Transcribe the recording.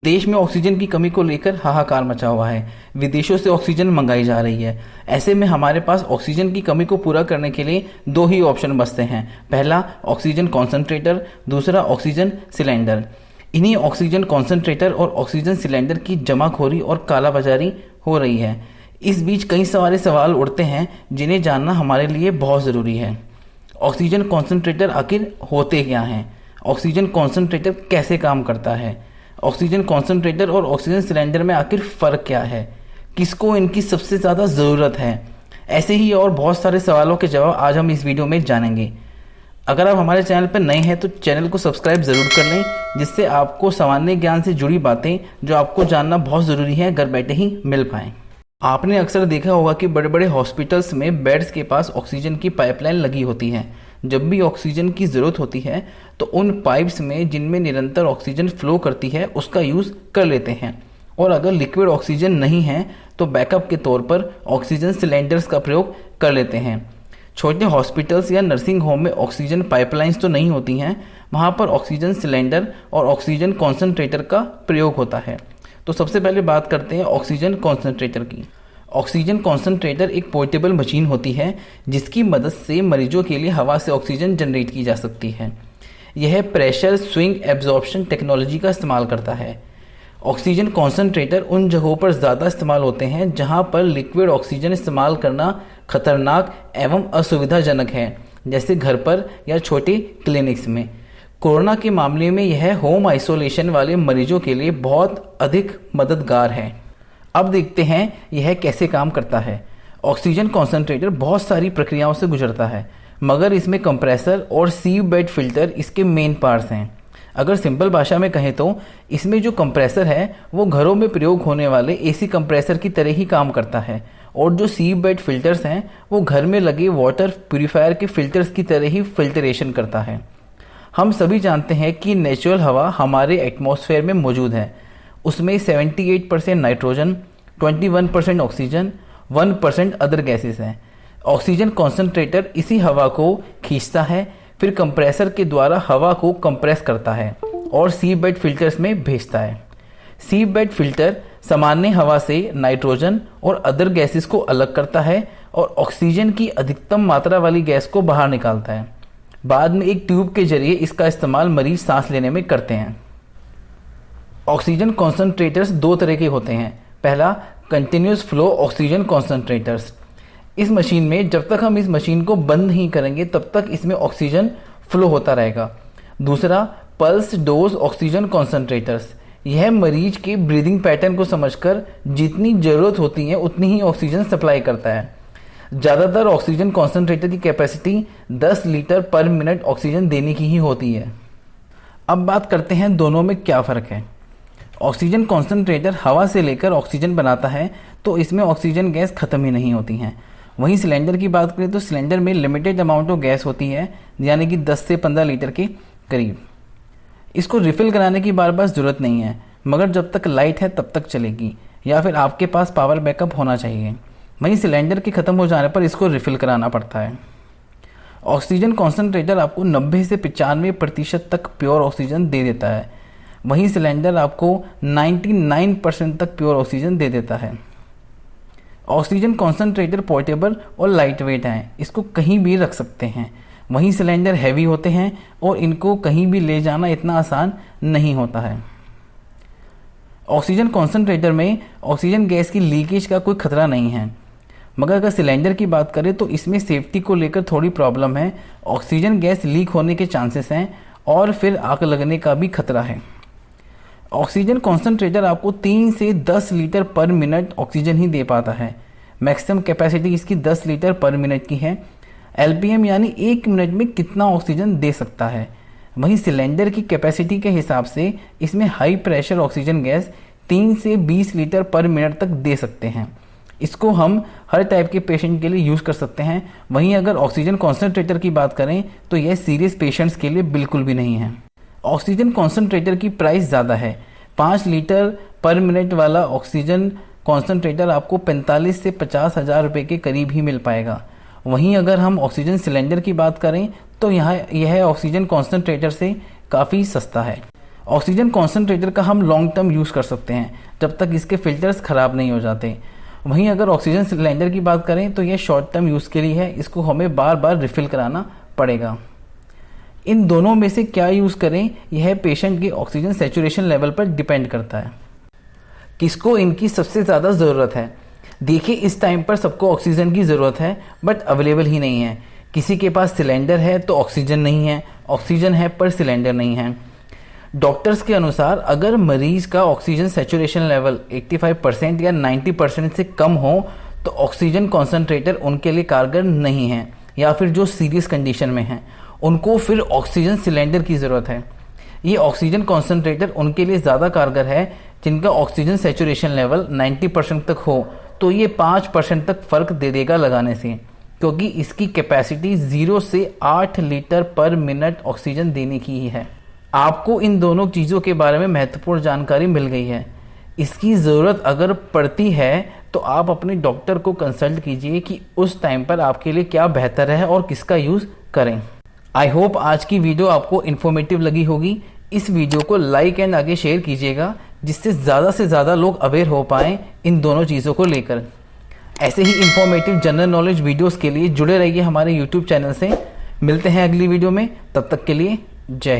देश में ऑक्सीजन की कमी को लेकर हाहाकार मचा हुआ है। विदेशों से ऑक्सीजन मंगाई जा रही है। ऐसे में हमारे पास ऑक्सीजन की कमी को पूरा करने के लिए दो ही ऑप्शन बचते हैं। पहला ऑक्सीजन कॉन्सेंट्रेटर, दूसरा ऑक्सीजन सिलेंडर। इन्हीं ऑक्सीजन कॉन्सेंट्रेटर और ऑक्सीजन सिलेंडर की जमाखोरी और कालाबाजारी हो रही है। इस बीच कई सारे सवाल उठते हैं जिन्हें जानना हमारे लिए बहुत ज़रूरी है। ऑक्सीजन कॉन्सेंट्रेटर आखिर होते क्या हैं? ऑक्सीजन कॉन्सेंट्रेटर कैसे काम करता है? ऑक्सीजन कॉन्सेंट्रेटर और ऑक्सीजन सिलेंडर में आखिर फ़र्क क्या है? किसको इनकी सबसे ज़्यादा ज़रूरत है? ऐसे ही और बहुत सारे सवालों के जवाब आज हम इस वीडियो में जानेंगे। अगर आप हमारे चैनल पर नए हैं तो चैनल को सब्सक्राइब ज़रूर कर लें, जिससे आपको सामान्य ज्ञान से जुड़ी बातें जो आपको जानना बहुत ज़रूरी है घर बैठे ही मिल पाएँ। आपने अक्सर देखा होगा कि बड़े बड़े हॉस्पिटल्स में बेड्स के पास ऑक्सीजन की पाइपलाइन लगी होती है। जब भी ऑक्सीजन की ज़रूरत होती है तो उन पाइप्स में जिनमें निरंतर ऑक्सीजन फ्लो करती है उसका यूज़ कर लेते हैं, और अगर लिक्विड ऑक्सीजन नहीं है तो बैकअप के तौर पर ऑक्सीजन सिलेंडर्स का प्रयोग कर लेते हैं। छोटे हॉस्पिटल्स या नर्सिंग होम में ऑक्सीजन पाइपलाइंस तो नहीं होती हैं, वहाँ पर ऑक्सीजन सिलेंडर और ऑक्सीजन कॉन्सेंट्रेटर का प्रयोग होता है। तो सबसे पहले बात करते हैं ऑक्सीजन कॉन्सेंट्रेटर की। ऑक्सीजन कॉन्सेंट्रेटर एक पोर्टेबल मशीन होती है जिसकी मदद से मरीजों के लिए हवा से ऑक्सीजन जनरेट की जा सकती है। यह प्रेशर स्विंग एब्जॉर्प्शन टेक्नोलॉजी का इस्तेमाल करता है। ऑक्सीजन कॉन्सेंट्रेटर उन जगहों पर ज़्यादा इस्तेमाल होते हैं जहां पर लिक्विड ऑक्सीजन इस्तेमाल करना खतरनाक एवं असुविधाजनक है, जैसे घर पर या छोटे क्लिनिक्स में। कोरोना के मामले में यह होम आइसोलेशन वाले मरीजों के लिए बहुत अधिक मददगार है। अब देखते हैं यह कैसे काम करता है। ऑक्सीजन कॉन्सेंट्रेटर बहुत सारी प्रक्रियाओं से गुजरता है, मगर इसमें कंप्रेसर और सीव बेड फिल्टर इसके मेन पार्ट्स हैं। अगर सिंपल भाषा में कहें तो इसमें जो कंप्रेसर है वो घरों में प्रयोग होने वाले एसी कंप्रेसर की तरह ही काम करता है, और जो सीव बेड फिल्टर्स हैं वो घर में लगे वाटर प्यूरीफायर के फिल्टर्स की तरह ही फिल्टरेशन करता है। हम सभी जानते हैं कि नेचुरल हवा हमारे एटमॉस्फेयर में मौजूद है। उसमें 78% नाइट्रोजन, 21% ऑक्सीजन, 1% अदर गैसेस हैं। ऑक्सीजन कॉन्सेंट्रेटर इसी हवा को खींचता है, फिर कंप्रेसर के द्वारा हवा को कंप्रेस करता है और सीव बेड फिल्टर्स में भेजता है। सीव बेड फिल्टर सामान्य हवा से नाइट्रोजन और अदर गैसेस को अलग करता है और ऑक्सीजन की अधिकतम मात्रा वाली गैस को बाहर निकालता है। बाद में एक ट्यूब के जरिए इसका इस्तेमाल मरीज सांस लेने में करते हैं। ऑक्सीजन कॉन्सेंट्रेटर्स दो तरह के होते हैं। पहला कंटिन्यूस फ्लो ऑक्सीजन कॉन्सेंट्रेटर्स। इस मशीन में जब तक हम इस मशीन को बंद नहीं करेंगे तब तक इसमें ऑक्सीजन फ्लो होता रहेगा। दूसरा पल्स डोज ऑक्सीजन कॉन्सेंट्रेटर्स। यह मरीज के ब्रीदिंग पैटर्न को समझकर जितनी ज़रूरत होती है उतनी ही ऑक्सीजन सप्लाई करता है। ज़्यादातर ऑक्सीजन कॉन्सेंट्रेटर की कैपेसिटी 10 लीटर पर मिनट ऑक्सीजन देने की ही होती है। अब बात करते हैं दोनों में क्या फ़र्क है। ऑक्सीजन कॉन्सेंट्रेटर हवा से लेकर ऑक्सीजन बनाता है तो इसमें ऑक्सीजन गैस ख़त्म ही नहीं होती हैं। वहीं सिलेंडर की बात करें तो सिलेंडर में लिमिटेड अमाउंट ऑफ गैस होती है, यानी कि 10 से 15 लीटर के करीब। इसको रिफ़िल कराने की बार बार ज़रूरत नहीं है, मगर जब तक लाइट है तब तक चलेगी, या फिर आपके पास पावर बैकअप होना चाहिए। वहीं सिलेंडर के ख़त्म हो जाने पर इसको रिफ़िल कराना पड़ता है। ऑक्सीजन कॉन्सेंट्रेटर आपको 90 से 95% तक प्योर ऑक्सीजन दे देता है, वहीं सिलेंडर आपको 99% तक प्योर ऑक्सीजन दे देता है। ऑक्सीजन कॉन्सेंट्रेटर पोर्टेबल और लाइट वेट हैं, इसको कहीं भी रख सकते हैं। वहीं सिलेंडर हैवी होते हैं और इनको कहीं भी ले जाना इतना आसान नहीं होता है। ऑक्सीजन कॉन्सेंट्रेटर में ऑक्सीजन गैस की लीकेज का कोई खतरा नहीं है, मगर अगर सिलेंडर की बात करें तो इसमें सेफ्टी को लेकर थोड़ी प्रॉब्लम है। ऑक्सीजन गैस लीक होने के चांसेस हैं और फिर आग लगने का भी खतरा है। ऑक्सीजन कॉन्सेंट्रेटर आपको 3 से 10 लीटर पर मिनट ऑक्सीजन ही दे पाता है। मैक्सिमम कैपेसिटी इसकी 10 लीटर पर मिनट की है। एलपीएम यानी 1 मिनट में कितना ऑक्सीजन दे सकता है। वहीं सिलेंडर की कैपेसिटी के हिसाब से इसमें हाई प्रेशर ऑक्सीजन गैस 3 से 20 लीटर पर मिनट तक दे सकते हैं। इसको हम हर टाइप के पेशेंट के लिए यूज़ कर सकते हैं। वहीं अगर ऑक्सीजन कॉन्सेंट्रेटर की बात करें तो यह सीरियस पेशेंट्स के लिए बिल्कुल भी नहीं है। ऑक्सीजन कॉन्सेंट्रेटर की प्राइस ज़्यादा है। 5 लीटर पर मिनट वाला ऑक्सीजन कॉन्सेंट्रेटर आपको 45 से 50 हज़ार रुपये के करीब ही मिल पाएगा। वहीं अगर हम ऑक्सीजन सिलेंडर की बात करें तो यह ऑक्सीजन कॉन्सेंट्रेटर से काफ़ी सस्ता है। ऑक्सीजन कॉन्सेंट्रेटर का हम लॉन्ग टर्म यूज़ कर सकते हैं जब तक इसके फिल्टर्स ख़राब नहीं हो जाते। वहीं अगर ऑक्सीजन सिलेंडर की बात करें तो यह शॉर्ट टर्म यूज़ के लिए है, इसको हमें बार बार रिफ़िल कराना पड़ेगा। इन दोनों में से क्या यूज़ करें यह पेशेंट के ऑक्सीजन सैचुरेशन लेवल पर डिपेंड करता है, किसको इनकी सबसे ज़्यादा ज़रूरत है। देखिए इस टाइम पर सबको ऑक्सीजन की ज़रूरत है बट अवेलेबल ही नहीं है। किसी के पास सिलेंडर है तो ऑक्सीजन नहीं है, ऑक्सीजन है पर सिलेंडर नहीं है। डॉक्टर्स के अनुसार अगर मरीज का ऑक्सीजन सैचुरेशन लेवल 85% या 90% से कम हो तो ऑक्सीजन कॉन्सेंट्रेटर उनके लिए कारगर नहीं है, या फिर जो सीरियस कंडीशन में हैं उनको फिर ऑक्सीजन सिलेंडर की ज़रूरत है। ये ऑक्सीजन कॉन्सेंट्रेटर उनके लिए ज़्यादा कारगर है जिनका ऑक्सीजन सैचुरेशन लेवल 90% तक हो, तो ये 5% तक फ़र्क दे देगा लगाने से, क्योंकि इसकी कैपेसिटी 0 से 8 लीटर पर मिनट ऑक्सीजन देने की ही है। आपको इन दोनों चीज़ों के बारे में महत्वपूर्ण जानकारी मिल गई है। इसकी ज़रूरत अगर पड़ती है तो आप अपने डॉक्टर को कंसल्ट कीजिए कि उस टाइम पर आपके लिए क्या बेहतर है और किसका यूज़ करें। आई होप आज की वीडियो आपको इन्फॉर्मेटिव लगी होगी। इस वीडियो को लाइक एंड आगे शेयर कीजिएगा जिससे ज़्यादा से ज़्यादा लोग अवेयर हो पाएँ इन दोनों चीज़ों को लेकर। ऐसे ही इन्फॉर्मेटिव जनरल नॉलेज वीडियोज़ के लिए जुड़े रहिए हमारे यूट्यूब चैनल से। मिलते हैं अगली वीडियो में, तब तक के लिए जय हिंद।